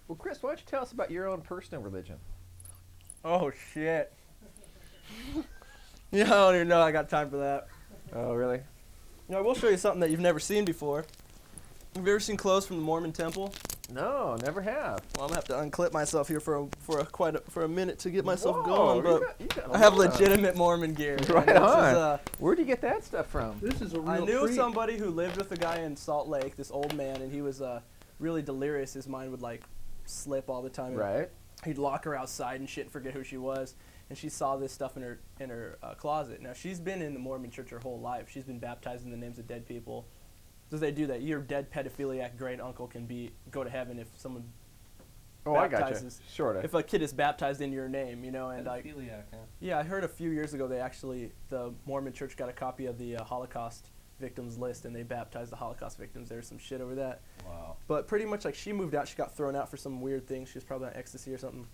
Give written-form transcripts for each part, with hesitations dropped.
Well, Chris, why don't you tell us about your own personal religion? Oh, shit. Yeah, I don't even know I got time for that. Oh, really? I will show you something that you've never seen before. Have you ever seen clothes from the Mormon temple? No, never have. Well, I'm gonna have to unclip myself here for a minute to get myself Whoa, going, but you got a I have lot. legitimate Mormon gear. Right And on. Where'd you get that stuff from? This is a real I knew treat. somebody who lived with a guy in Salt Lake, this old man, and he was really delirious. His mind would like slip all the time. And Right. he'd lock her outside and shit and forget who she was. And she saw this stuff in her closet. Now, she's been in the Mormon church her whole life. She's been baptized in the names of dead people. So they do that. Your dead pedophiliac great uncle can go to heaven if someone I gotcha. baptizes. Sort of. If a kid is baptized in your name, and like, Pedophiliac, huh? yeah, I heard a few years ago the Mormon church got a copy of the Holocaust victims list, and they baptized the Holocaust victims. There's some shit over that. Wow. But pretty much, like, she moved out. She got thrown out for some weird thing. She was probably on ecstasy or something.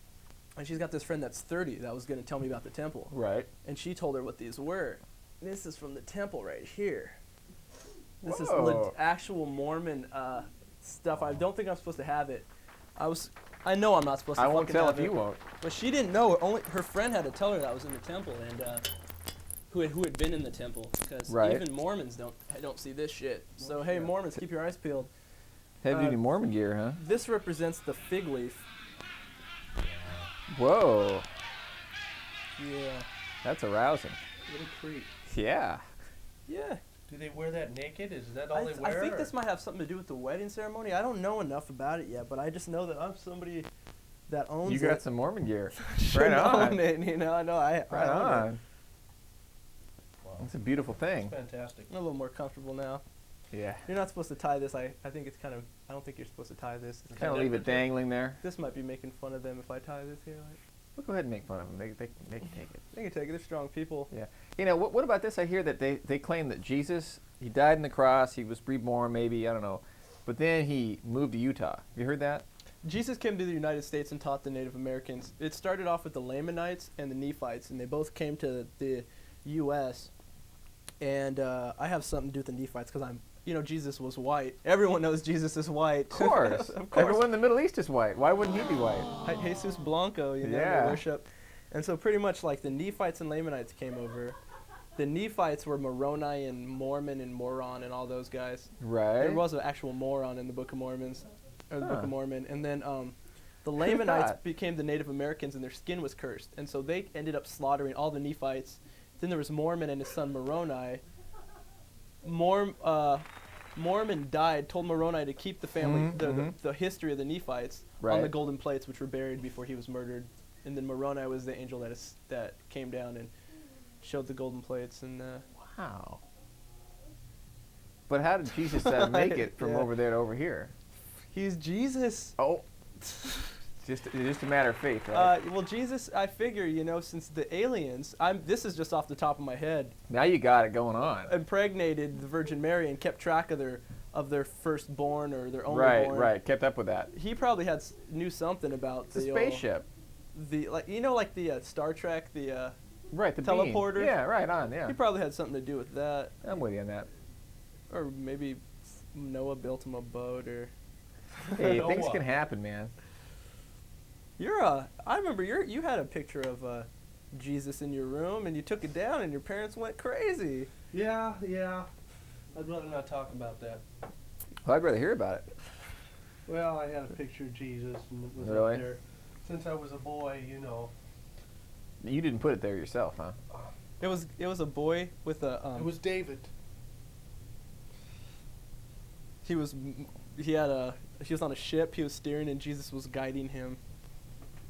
And she's got this friend that's 30 that was going to tell me about the temple. Right. And she told her what these were. This is from the temple right here. This Whoa. is actual Mormon stuff. I don't think I'm supposed to have it. I know I'm not supposed to I won't fucking tell have if it. you won't. But she didn't know. Only her friend had to tell her that was in the temple, and who had been in the temple, because Right. even Mormons don't see this shit. So hey, Mormons, keep your eyes peeled. Heavy duty Mormon gear, huh? This represents the fig leaf. Whoa. Yeah. That's arousing. What a treat. Yeah. Yeah. Do they wear that naked? Is that all they I wear? think this might have something to do with the wedding ceremony. I don't know enough about it yet, but I just know that I'm somebody that owns You it. got some Mormon gear. Should Right on. own it, I know. I Right own it. on. Wow. It's a beautiful thing. Fantastic. I'm a little more comfortable now. Yeah. You're not supposed to tie this. I think it's kind of. I don't think you're supposed to tie this. It's Kind of leave it dangling there. This might be making fun of them if I tie this here. Like, We'll go ahead and make fun of them. They can take it. they can take it. They're strong people. Yeah. You know, what about this? I hear that they claim that Jesus, he died on the cross, he was reborn maybe, I don't know. But then he moved to Utah. You heard that? Jesus came to the United States and taught the Native Americans. It started off with the Lamanites and the Nephites, and they both came to the U.S. And I have something to do with the Nephites because Jesus was white. Everyone knows Jesus is white. Of course. Of course. Everyone in the Middle East is white. Why wouldn't he be white? Jesus Blanco, they Yeah. worship. And so pretty much like the Nephites and Lamanites came over. The Nephites were Moroni and Mormon and Moron and all those guys. Right. There was an actual moron in the Book of Mormons, or the Book Huh. of Mormon. And then the Who'd Lamanites thought? became the Native Americans, and their skin was cursed. And so they ended up slaughtering all the Nephites. Then there was Mormon and his son Moroni. Mormon died, told Moroni to keep the family, the history of the Nephites on Right. the golden plates, which were buried before he was murdered. And then Moroni was the angel that came down and showed the golden plates. And Wow. But how did Jesus make it from Yeah. over there to over here? he's Jesus. Oh. Just a matter of faith, right? Well, Jesus, I figure, since the aliens, this is just off the top of my head, Now you got it going on. impregnated the Virgin Mary and kept track of their firstborn or their only Right, born. right. Kept up with that. He probably knew something about It's a the spaceship. like the Star Trek, the Right, the teleporter. beam. Yeah, right on, yeah. he probably had something to do with that, I'm with you on that. or maybe Noah built him a boat, or Hey, things can happen, man. I remember you had a picture of Jesus in your room, and you took it down, and your parents went crazy. Yeah. I'd rather not talk about that. Well, I'd rather hear about it. Well, I had a picture of Jesus, and it was Really? up there. Since I was a boy, You didn't put it there yourself, huh? It was a boy with a it was David. he was on a ship, he was steering, and Jesus was guiding him.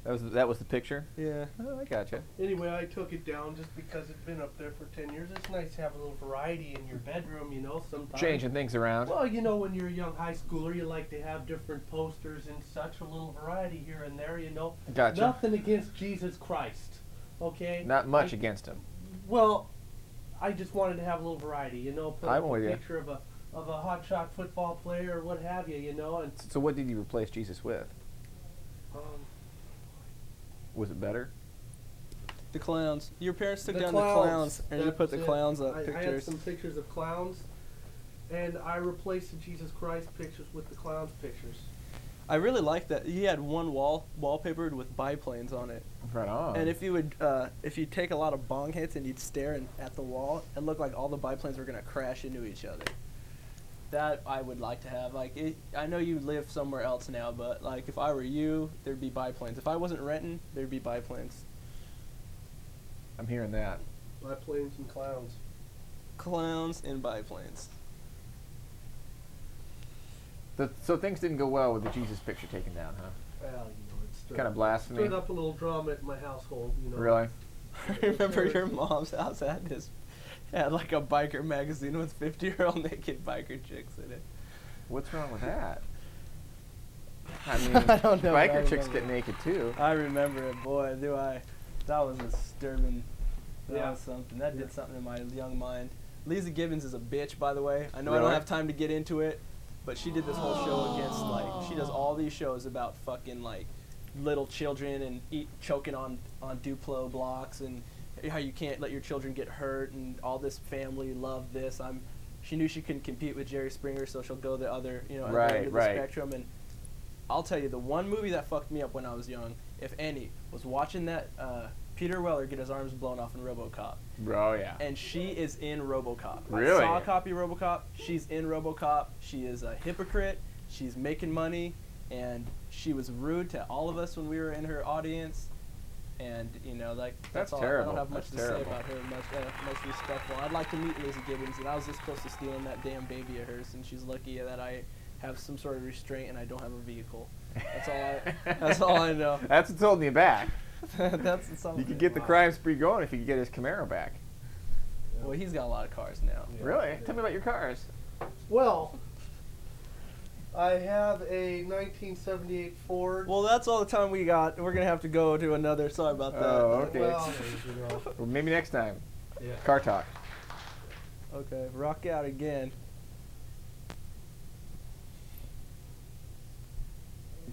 That was the picture? Yeah. Oh, I gotcha. Anyway, I took it down just because it's been up there for 10 years. It's nice to have a little variety in your bedroom, sometimes. Changing things around. Well, when you're a young high schooler, you like to have different posters and such, a little variety here and there, Gotcha. Nothing against Jesus Christ, okay? Not much against him. Well, I just wanted to have a little variety, put I'm up with a you. picture of a hotshot football player or what have you, and So what did you replace Jesus with? um, Was it better? The clowns. Your parents took the down clowns. the clowns, and you put the That's it. clowns up I had pictures. some pictures of clowns, and I replaced the Jesus Christ pictures with the clowns pictures. I really like that. He had one wall wallpapered with biplanes on it. Right on. And if you take a lot of bong hits and you'd stare at the wall, it looked like all the biplanes were gonna crash into each other. That I would like to have. Like, I know you live somewhere else now, but like if I were you, there'd be biplanes. If I wasn't renting, there'd be biplanes. I'm hearing that. Biplanes and clowns. Clowns and biplanes. So things didn't go well with the Jesus picture taken down, huh? Well, it's Kind of blasphemy. stirred up a little drama at my household. Really? I remember your mom's house had like a biker magazine with 50-year-old naked biker chicks in it. What's wrong with that? I mean, I don't know. biker chicks get naked too. I remember it, boy, do I. That was disturbing. That was something. That did something in my young mind. Lisa Gibbons is a bitch, by the way. I know I Really? don't have time to get into it, but she did this whole show against, like, she does all these shows about fucking, like, little children and choking on Duplo blocks and how you can't let your children get hurt and all this family love this. She knew she couldn't compete with Jerry Springer, so she'll go the other, other end of the spectrum. And I'll tell you, the one movie that fucked me up when I was young, if any, was watching that Peter Weller get his arms blown off in RoboCop. Oh yeah. And she is in RoboCop. Really? I saw a copy of RoboCop. She's in RoboCop. She is a hypocrite. She's making money, and she was rude to all of us when we were in her audience. And that's all. terrible. I don't have much That's to terrible. say about her. Much respectful. I'd like to meet Lizzie Gibbons, and I was just close to stealing that damn baby of hers. And she's lucky that I have some sort of restraint and I don't have a vehicle. That's all I know. That's what's holding you back. That's something. You could get the crime spree going if you could get his Camaro back. Well, he's got a lot of cars now. Yeah. Really? Tell me about your cars. Well, I have a 1978 Ford. Well, that's all the time we got. We're gonna have to go to another. Sorry about that. Oh, okay. Well, Well, maybe next time. yeah. Car talk. Okay, rock out again.